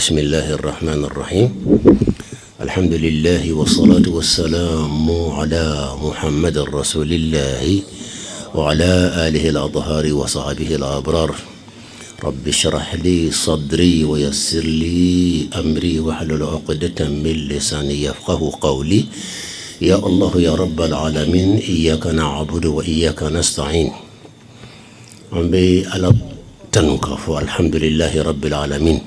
بسم الله الرحمن الرحيم الحمد لله والصلاة والسلام على محمد رسول الله وعلى آله الأطهار وصحبه الأبرار رب اشرح لي صدري ويسر لي أمري واحلل عقدة من لساني يفقه قولي يا الله يا رب العالمين إياك نعبد وإياك نستعين أمبي على تنكف الحمد لله رب العالمين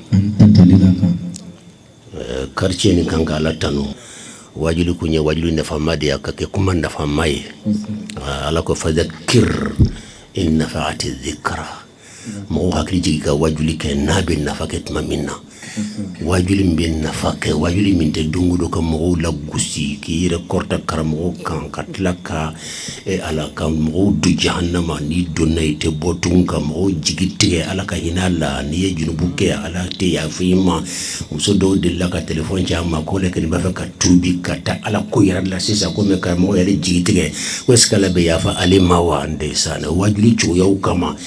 كارتين كان على تنو واجلو كني واجلو نفهمادي أكاك كمان نفهماي على كفذكر إن نفعت الذكرى مو هكذا جيكا واجلو كنابل نفكت ما منا واجلو من نفك واجلو من تدونغو كمو لغوسي كي ركورتا كرمو كان كتلكا على كمو دو جهنم ني دوناي تبوتون كمو جيكتي على كهينالا ني جنوبوكي على تيا فيما مسودو دلكا تليفون جاما كولك ني بافكا توبي كاتا على كويرا لا سيسا كومي كمو يلي جيكتي ويسكالا بيافا علي ماوا انديسان واجلو تشو يو كما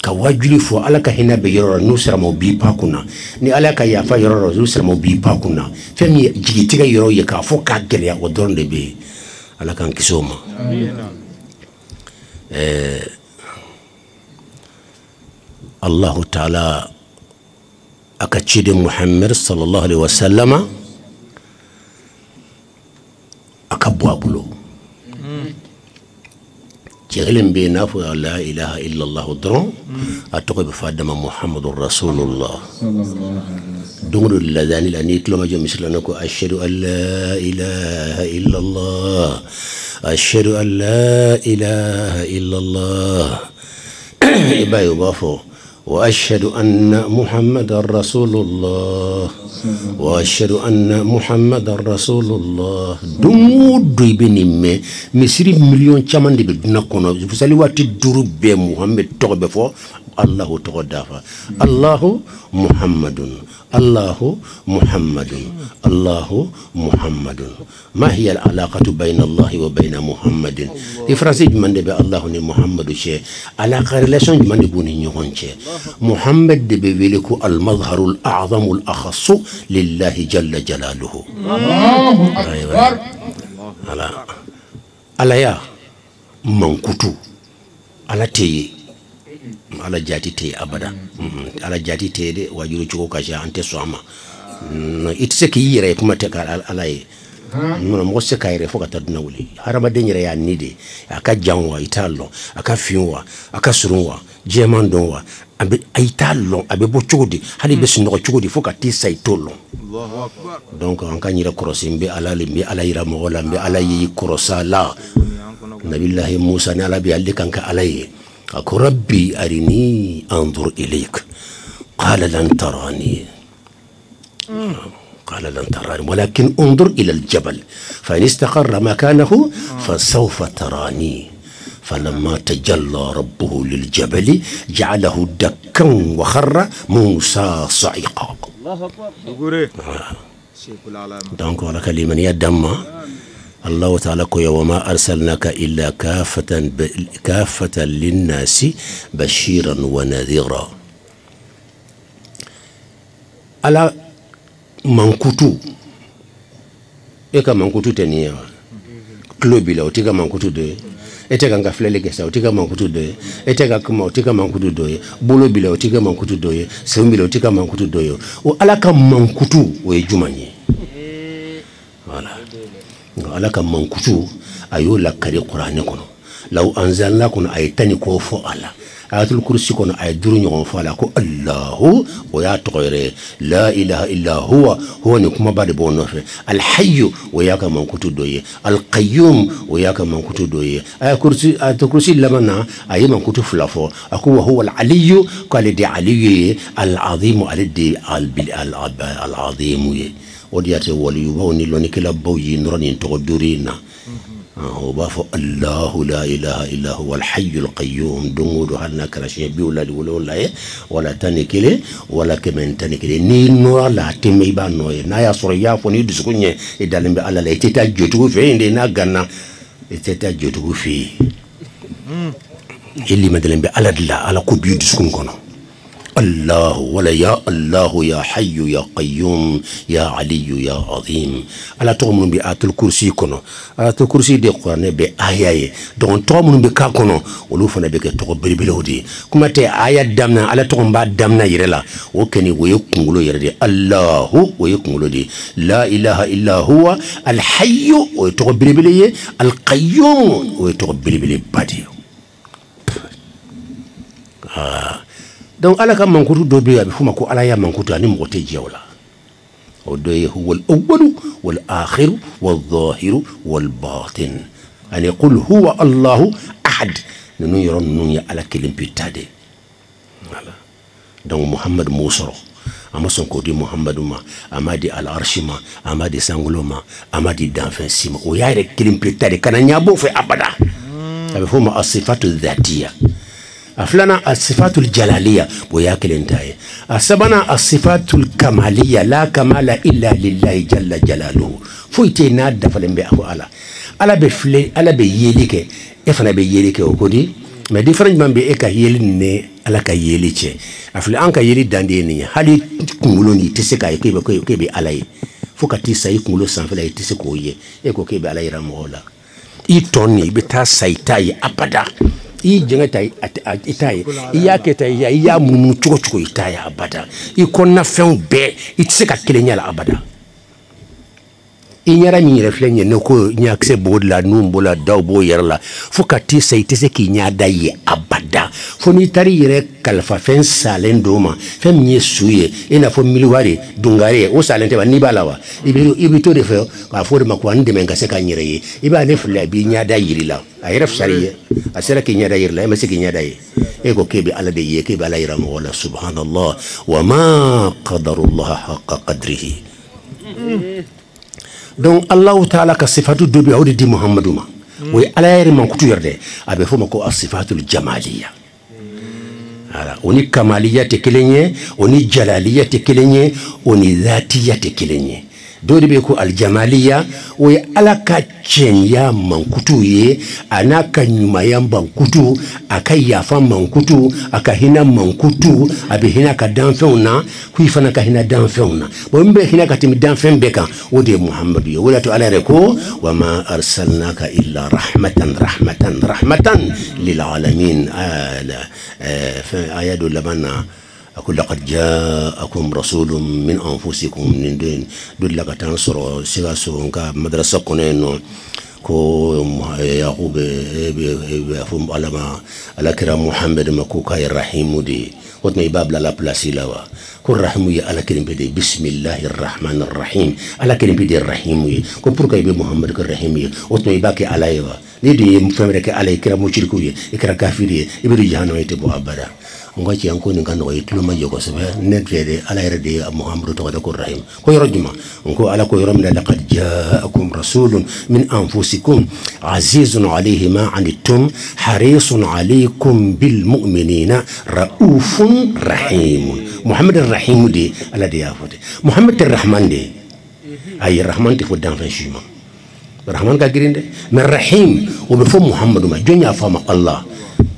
ka wajuli fo ala ka hina be yoro nusra mo bi pa kuna ni ala ka yafa yoro nusra mo bi pa kuna femi jigitiga yoro ye ka fo ka gele ya odonde be ala kan kisoma Allah ta'ala akachide Muhammad sallallahu alaihi wasallama akabwabulo جعلن بينافو لا إله إلا الله درون أتوقع بفادم محمد رسول الله دمر اللذان لأني كلما جو مثلناكو أشهد أن لا إله إلا الله أشهد أن لا إله إلا الله إبا يضافو وأشهد أن محمد رسول الله وأشهد أن محمد رسول الله دمود بنيمة مسيري مليون كمان دي بدنا كنا فسالي وقت الدروب بمحمد تغبفو الله تغدافا الله محمد الله محمد الله محمد ما هي العلاقة بين الله وبين محمد إفراسي من دي الله ني محمد شيء علاقة ريليشن من دي بوني نيون شيء محمد دي بيلكو المظهر الأعظم الأخص لله جل جلاله الله أكبر على يا منكتو على تي على جاتي تي أبدا على جاتي تي دي واجرو چوكو كاشا أنت سواما إتسكي يرى كما تكال على نونا موسى كايرة فوق تدناولي هرما دنيرة يا نيدي أكا جانوا إيتالو أكا فيوا أكا سروا جيمان دونوا أبي إيتالو أبي بوچودي هالي بس نوع چودي فوق تيسا إيتولو الله أكبر دونك أنكا نيرا كروسين بي على لمبي على يرا مغولا بي على يكروسا لا نبي الله موسى نالا بي عليك أنكا علي أكو ربي أرني أنظر إليك قال لن تراني قال لن تراني ولكن انظر إلى الجبل فإن استقر مكانه فسوف تراني فلما تجلى ربه للجبل جعله دكا وخر موسى صعقا الله أكبر دونك ولا كلمة يدم الله تعالى وما أرسلناك إلا كافة للناس بشيرا ونذيرا على منكتو إيكا منكتو تنيا كلوبيلا وتيكا منكتو دو إتيكا نكافلة لكسا وتيكا منكتو دو إتيكا كما وتيكا منكتو دو بولو بيلا وتيكا منكتو دو سومبيلا وتيكا منكتو دو وعلى كمنكتو ويجمعني voilà ala ka mankutu ayo la kari qur'ani kono law anzalna kun aytani ko fo ala ayatul kursi kono ay duru nyon fo ala ko allah wa ya tghayre la ilaha illa huwa ni kuma bade bono fe al hayy wa ya ka mankutu doye al qayyum wa ya ka mankutu doye ayatul kursi lamana ay mankutu fulafo ako huwa al aliy qali di aliy al azim al azim وديات ولي ووني لوني كلا بوي نوراني تقدرينا وبافو الله لا اله الا هو الحي القيوم دمود هلنا كراشي بيولاد ولا تانيكلي ولا كمان تانيكلي ني نور لا تيمي بانو نايا سوريا فوني دسكوني ادالم على لا تيتا جوتو في ندينا غانا تيتا جوتو في اللي مدلم على لا على كوبيو دسكون كونو الله ولا يا الله يا حي يا قيوم يا علي يا عظيم على تومن بآيات الكرسي كنو آيات الكرسي دي قرآن بآية دون تومن بكاكنو ولو فنا بك تقبل بلودي كما تي آيات دامنا على تومن بعد دامنا يرلا وكني ويكونغلو يردي الله ويكونغلو دي لا إله إلا هو الحي ويتقبل بلي القيوم ويتقبل بلي بادي donc ala ka mankutu do be abi fuma ko ala ya mankutu ani mo te jewla o do huwa al-awwal wal akhir wal zahir wal batin an yaqul huwa allah ahad nunu yoron nun ya ala kelim pitade wala donc muhammad musoro amason ko di muhammaduma amadi al-arshima amadi sanguloma amadi danfensima o yaire kelim pitade kana nyabo fe abada abi fuma as-sifatu dhatiya أفلنا الصفات الجلالية وياكل انتهي أسبنا الصفات الكمالية لا كمال إلا لله جل جلاله فويتي ناد فلم بأهو على بفلي على بيليك إفنا بيليك وكودي ما ديفرنج من بيئك يلي على كيليك أفلا أنك يلي دانديني هالي كمولوني تسكا كيبي علي فوكتي ساي كمولو سانفلا تسكويه يكو كيبي علي رامولا إيتوني بتا سايتاي أبدا I jengata itaye iyaketa iya munu chuko itaye abada ikonna fen be itse ka kelenya la abada inyara mi reflenye noko nyakse bodla numbola dawbo yerla fukati saytese ki nyada ye abada foni tari yere kalfa fen salendoma fem nye suye ina fo miliwari dungare o salente ba nibalawa ibito de fe ka fo de makwande menga se ka nyere iba ne fle bi nyada yirila ayere fsariye asera ki nyada yirla ma se ki nyada ye ego kebe ala de ye kebe ala yiramu wala subhanallah wa ma qadarullah haqqa qadrihi donc Allah Ta'ala ka sifatu dobi awdi di Muhammaduma way ala yari man kutu yerde abe fo mako as-sifatul jamaliya ala oni kamaliya te kelenye oni jalaliya te kelenye oni dhatiya te kelenye dodi be ko al-jamaliya way ala ka chenya man kutu ye anaka nyuma ya bankutu akaya fa man kutu akahina man kutu abe hina ka danfeuna kuifana ka hina danfeuna bombe hina ka timi danfen beka wode muhammadu yo wala to ala reko wama arsalnaka illa rahmatan lil alamin ala fa ayadu lamana أقول لقد جاءكم رسول من أنفسكم من دين دول لك تنصر سياسون كمدرسة كونين كو يعقوب بفهم على كرام محمد مكوكا الرحيم دي وتمي باب لا بلاسي لوا كل رحيم على كلمة بدي بسم الله الرحمن الرحيم على كلمة بدي الرحيم كو بركا يبي محمد الرحيم وتمي باكي عليها لدي مفهمك على كرام مشركوي كرام كافري يبي جهنم يتبو أبدا ngoci yanko ni kan way tuluma jogo sabe net fede ala yarde muhammadu tawada ko rahim ko yorjuma ngo ala ko yoram la laqad jaakum rasulun min anfusikum azizun alayhi ma anittum harisun alaykum bil mu'minina raufun rahim muhammad ar-rahim di ala de yafote muhammad ar-rahman de ay rahman te fo dan fashima rahman ka girinde mais rahim o be fo muhammadu ma jonya fama allah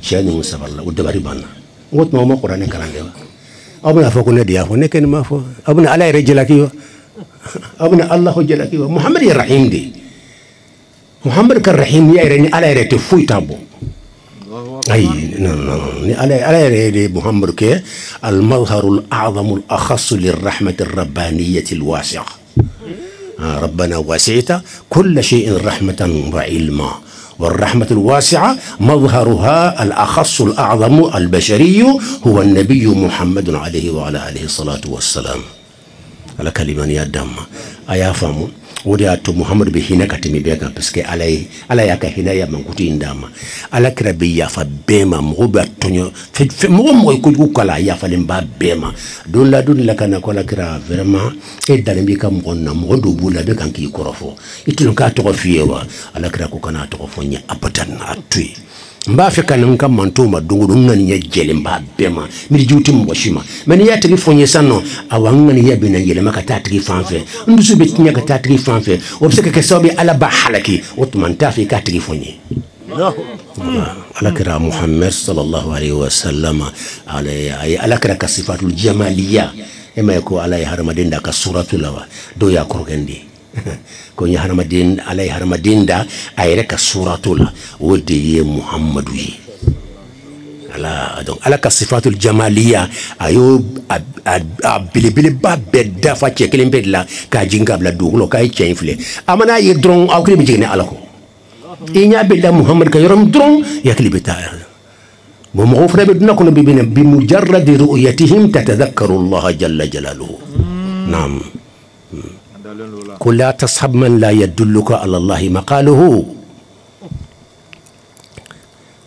shani musaballa o dabari banna ngot ma Qur'an karande wa abuna foko ne dia fo ne ken ma fo abuna ala rejlaki wa abuna allah jelaki wa muhammad ya rahim di muhammad kar rahim ya reni ala rete fuitabo ay non ni ala rede muhammad ke al mazhar al a'zam al akhass lir rahmat ar rabbaniyyah al wasi'ah ربنا وسعت كل شيء رحمة وعلما والرحمة الواسعة مظهرها الأخص الأعظم البشري هو النبي محمد عليه وعلى آله الصلاة والسلام على كلمة يا دم أيا فامو ودي محمد بهنا كتمي بيعك بس كي على ياك هنا يا من كتير دام على كربية فبما مغبر تونيو في مو يكون كلا يا فلم بما دون لا كنا كلا كرا فرما إدارة بيك مغنى مغدو بولا بيك أنكي كرافو يتلون كاتوفيوا على كرا كنا توفوني أبدا أتوي mba feka nka mantoma dungu ngani ya jele mba bema mi juti mboshima mani ya telefonye sano awangani ya bina jele makata tigi fanfe ndusu betinya kata tigi fanfe obseke ke sobe ala ba halaki otman tafi ka tigi fonye على كرا محمد صلى الله عليه وسلم على كرا كصفات الجمالية إما يكون على هرمدين دا كسورة لوا دو يا كروكندي كوني هرمدين على هرمدين دا أيرك كسورة لا ودي محمد وي على كصفات الجمالية أيو بلي بابدا فاتش كلم بدلا كاجينغا بلا دوغلو كاي تشينفلي أمانا يدرون أو كلم جيني علىكو إني بالله محمد كيرم درون يكلي بتاعه ومغفر بدنا كنا بمجرد رؤيتهم تتذكر الله جل جلاله نعم قل لا تصحب من لا يدلك على الله مقاله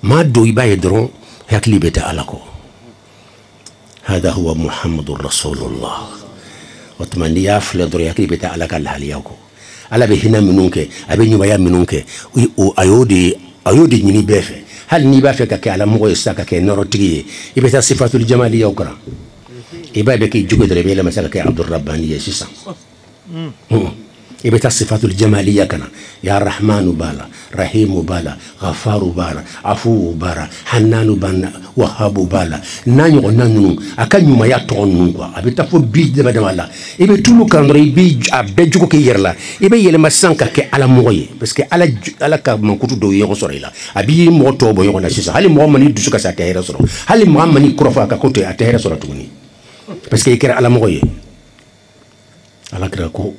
ما دو يبا درون يكلي بتاعلكو هذا هو محمد رسول الله وتمنى يافل در يكلي بتاعلك الحاليوكو على بهنا منونك أبي نبايا منونك أيودي نيني بيفه هل نبافة كعلى مغوي ساكا كنورتي يبقى صفات الجمالية وكرا يبقى بكي جوجد ربيلا مثلا كعبد الربانية سيسا يبقى صفات الجمالية كنا يا رحمن بالا رحيم بالا غفار بالا عفو بالا حنان بالا وهاب بالا نانيو نانو أكان يوم ياتون نوكا أبي تفو بيج دبا دمالا يبقى تلو كاندري بيج أبجوكو كي يرلا يبقى يلما سانكا كي على مغوي بس كي على كمانكوتو دو يغو سوريلا أبي موتو بو يغو ناسيسا هالي مغامني دوسوكا ساتهيرا سورو هالي مغامني كروفا كاكوتو أتهيرا سورو توني بس كي يكرا على مغوي على كراكو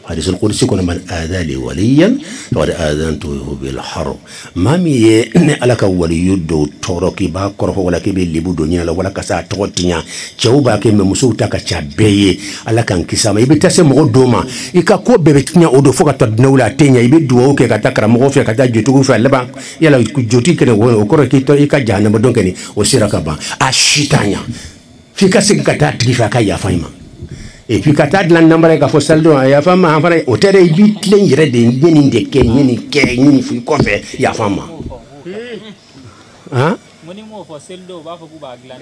حديث القدس كنا من آذى لي وليا وقد آذنته بالحرب ما مي على كولي دو توركي با كرفو ولا كبي لبو دنيا ولا كسا توتنيا تشوبا كي مسوتا كتشابي على كان كيسما يبتسي مغو دوما يكاكو بيبتنيا اودو فوكا تدنولا تنيا يبدو اوكي كتاكرا مغو فيا كتا جوتو فيا لبا يلا جوتي كده وكوركي تو يكا جهنم دونكني وسيركا با اشيتانيا في كاسي كتا تريفا كايا فايما et puis quand tu as l'ambre ka fo saldo ya fama afara o tere bi tlen yere de ni de ken ni fu ko fe ya fama hein moni mo fo saldo ba fo ku ba glan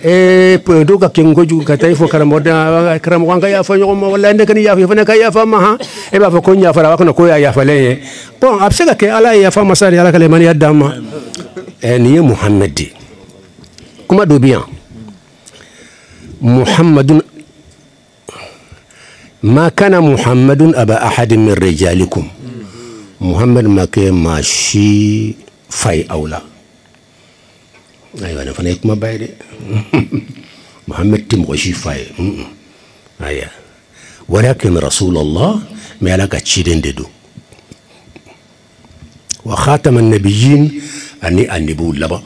pe do ka kengo ju ka tay fo karamoda karam wanga ya fo nyoma wala ndek ni ya fo ne ka ya fama ha e ba fo ko nya fara ko ko ya fa le bon absega ke ala ya fama sari ala kale man ya dama ni muhammadi kuma do bien muhammadun ما كان محمد أبا أحد من رجالكم محمد ما كان ماشي فاي أولا أيوة أنا فنيك ما بايدي محمد تمغشي فاي أيوة ولكن رسول الله ما لك تشيدين ددو وخاتم النبيين أني النبو لبا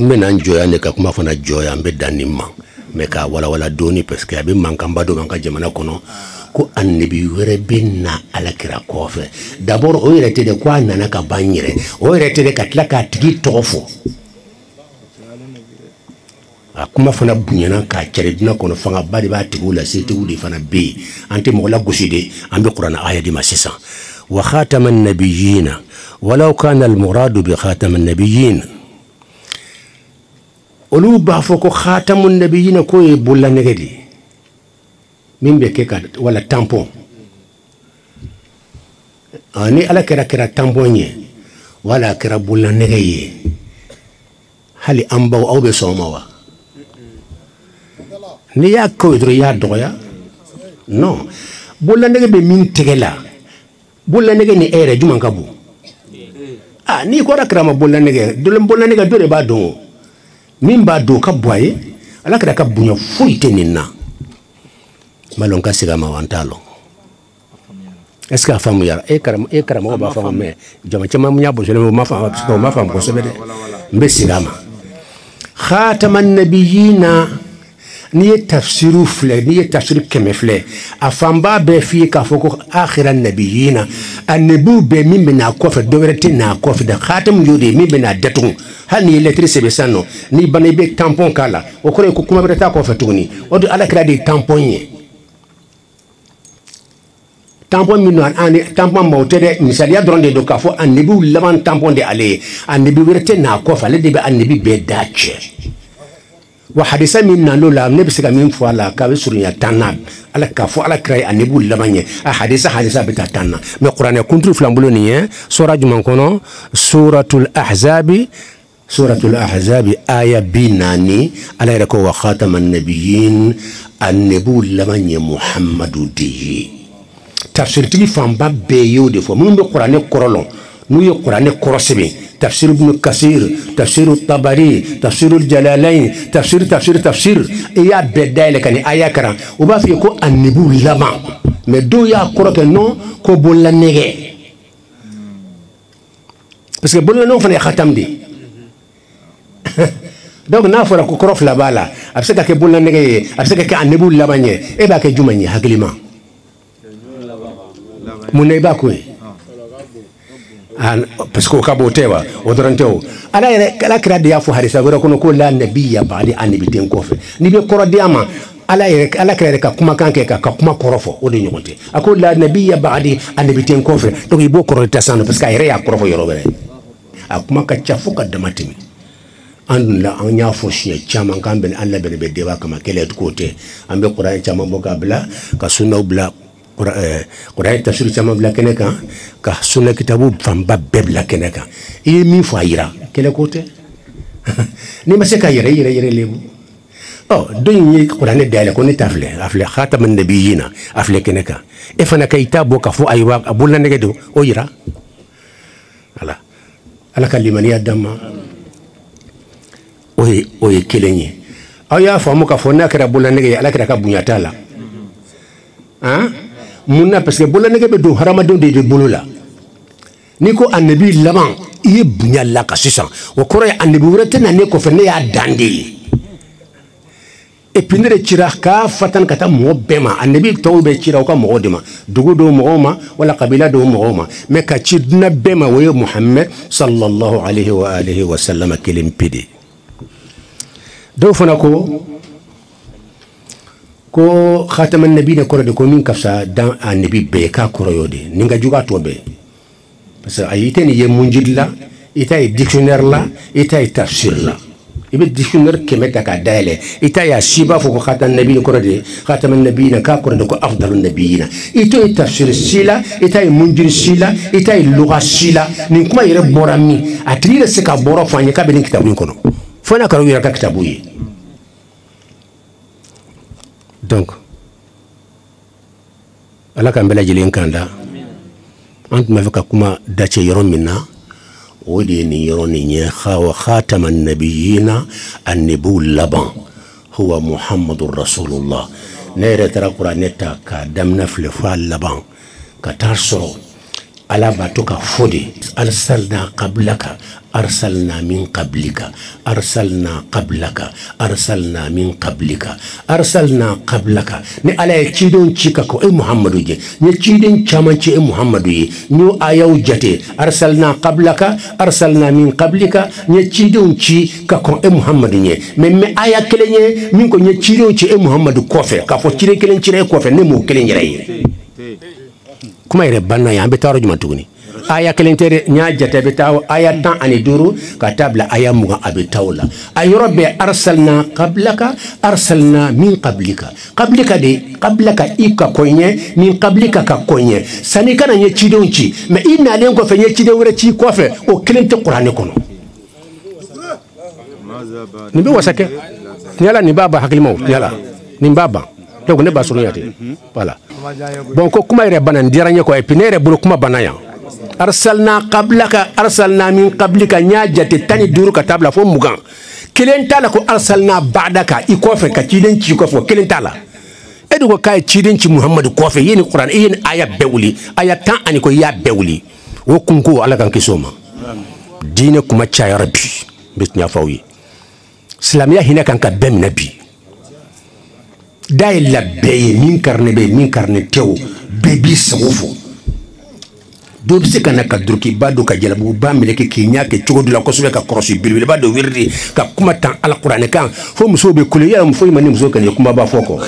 من أنجويا نكاكما فنا جويا بداني ما مكا ولا دوني بس كابي مانكا بادو مانكا جمانا كونو ko annabi were binna alakira kofe d'abord o yere tede kwa nana ka banyire o yere tede katlaka tigi tofo akuma fana bunyana ka cere dina kono fanga bari ba tigu la setigu di fana be ante mo la guside ambe qur'an aya di masisa wa khataman nabiyina walau kana al murad bi khataman nabiyyin olu ba foko khatamun nabiyina ko e bulla negedi mimbe keka wala tampon ani ala kera tamponye wala kera bulla negeye hali ambaw awbe somawa ni ya ko idro ya doya non bulla nege be min tegela bulla nege ni ere juman kabu ni ko rakra ma bulla nege dole bulla nege dole ba don min ba do ka boye ala kera ka bunyo fuite ninna malon ka siga ma wantalo est-ce que afamu yara e karama ba famu me jama chama munya bo jole ma famu ko sebede mbe sigama khataman nabiyina ni tafsiru fle ni tafsir kemefle afamba be fi ka foko akhiran nabiyina annabu be mimna ko fa dogrete na ko fa da khatam yode mimna datun hal ni lettre sebe sanno ni bane be tampon kala o ko kuma be ta ko fa tuni o do ala kra di tamponye tampon minu ani tampon mawtede misalia dronde do kafo annabi laban tampon de ale annabi werte na ko fa le de be annabi be dace wa hadisa min nalo la ne bise ka min fo ala ka be surunya tanna ala ka fo ala kray anebu lamanye a hadisa bita tanna me qur'an kuntu flambulo ni sura juman kono suratul ahzabi aya binani ala yako wa khataman nabiyyin anebu lamanye muhammadu di tafsir tigi famba be yo de fo mun be qur'an korolon nu ye qur'an korosebe tafsir ibn kasir tafsir at-tabari tafsir al-jalalain tafsir e ya bedale kani aya kara o ba fi ko annibu lama mais do ya koroke non ko bolla nege parce que bolla non fane khatam di donc na fora ko korof la bala absaka ke bolla nege absaka ke annibu lama nye e ba ke jumani haklima mun ne ba ko parce que kabotewa odorantew ala kira de yafu harisa wera kono ko la nabiyya ba'di annabi ten kofe ni be korodiama ala kira ka kuma kanke ka kuma korofo o de nyogote ako la nabiyya ba'di annabi ten kofe donc ibo korota sano parce que ayre ya korofo yoro bere akuma ka chafu ka damatimi andun la an ya fo shiya chama kambe Allah bere be dewa kama kele kote ambe qur'an chama boka bla ka sunna bla Qur'an tafsir chama bla keneka ka sunna kitabu famba bebla keneka e mi fo ayira kele kote ni mase ka yere lebu oh donyi Qur'an dale ko ni afle khataman nabiyina afle keneka e fana ka itabo ka fo aywa abulla nege do o yira ala kalimani adama oye kelenye aya famu ka fo nakara bulla nege ala kira ka bunyatala munna parce que bola nege be do haramadon de bolola niko annabi laban iye bunya la ka sisan o koro annabi wurete na ne ko fe ne ya dandi e pinere cira ka fatan kata mo bema annabi tawbe cira ka mo dima dugu do mo ma wala qabila do mo ma me ka cidna bema wo muhammad sallallahu alayhi wa alihi wa sallam kelim pidi do fana ko khataman nabi ne koro de ko min kafsa dan annabi be ka koro yode ninga juga to be parce que ayite ni ye munjidla ita e dictionnaire la ita e tafsir la ibe dictionnaire kemeta ka dale ita ya shiba fo ko khataman nabi ne koro de khataman nabi ne ka koro de ko afdalun nabiyina ito e tafsir sila ita e munjid sila ita e lugha sila ni kuma yere borami atire se ka boro fanye ka be ni kitabu kono fona ka yera ka kitabu yi donc ala kan bela jelen kanda ant ma faka kuma dace yoron minna wodi ni yoron ni nye khawa khataman nabiyina annabu laban huwa muhammadur rasulullah nere tara qur'aneta ka damna fle fa laban ka tarsoro ala batoka fodi arsalna qablaka arsalna min qablika arsalna qablaka arsalna min qablika arsalna qablaka ni ala cidon cika ko e muhammadu je ni cidin chamanci e muhammadu yi no ayaw jate arsalna qablaka arsalna min qablika ni cidon ci ka ko e muhammadu nye me aya kelenye min ko ni cidon ci e muhammadu kofe ka fo cire kelen cire kofe ne mo kelen yere kuma ire banna ya be taro juma tuguni aya kelentere nya jate be taw aya tan ani duru ka tabla aya muga abe tawla ay rabbi arsalna qablaka arsalna min qablika qablaka ika konye min qablika ka konye sani kana nye chidonchi me ina len ko fe nye chide wure chi ko fe o kelente qur'an kono ni be wasake nyala ni baba hakilimo nyala ni baba donc ne ba sunu yate voilà bon ko kuma ire banan diranye ko epinere bulu kuma banaya arsalna qablaka arsalna min qablika nyajate tani duru ka tabla fo mugan kelen tala ko arsalna ba'daka ikofe ka ciden ci ko fo kelen tala edu ko kay ciden ci muhammadu kofe yeni qur'an yeni aya bewli aya tan ani ko ya bewli wo kunko ala kan kisoma dine kuma cha ya rabbi bitnya fawi islamiya hina kan ka bem nabi day la beye min karne tew bebi sawfo do bi se kana ka durki ba do ka jalabu ba meleke kinya ke cogo de la kosobe ka korosi bilbil ba do wirdi ka kuma tan alquran kan fo muso be kule ya fo mani muso kan kuma ba foko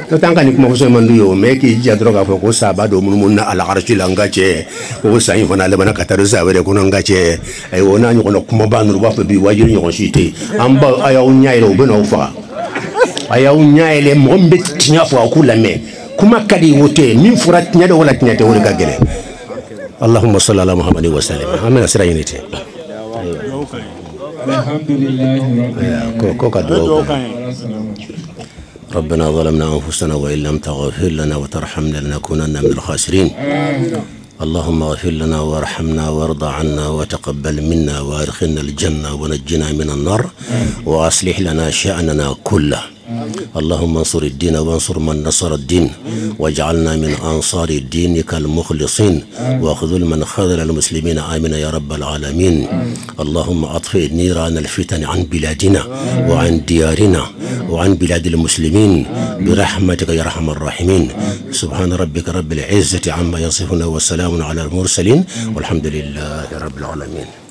to tan kan kuma so man yo me ki ja droga foko sa ba do mun na ala arshi la ngache ko sa yin fana le bana ka taru sa were ko ngache ay wona ni ko kuma ba nur ba fa bi wajiri ni ko shite amba aya unya ile obena ufa aya unya ile mombe tinya fo akula me kuma kadi wote min furat nya do wala tinya te wala ka gele اللهم صل على محمد وسلم امين اسرائيلتي الحمد لله ربنا ظلمنا انفسنا وان لم تغفر لنا وترحمنا لنكونن من الخاسرين اللهم اغفر لنا وارحمنا وارض عنا وتقبل منا وادخلنا الجنه ونجنا من النار واصلح لنا شاننا كله اللهم انصر الدين وانصر من نصر الدين واجعلنا من أنصار دينك المخلصين واخذل من خذل المسلمين آمين يا رب العالمين اللهم أطفئ نيران الفتن عن بلادنا وعن ديارنا وعن بلاد المسلمين برحمتك يا أرحم الراحمين سبحان ربك رب العزة عما يصفون وسلام على المرسلين والحمد لله رب العالمين.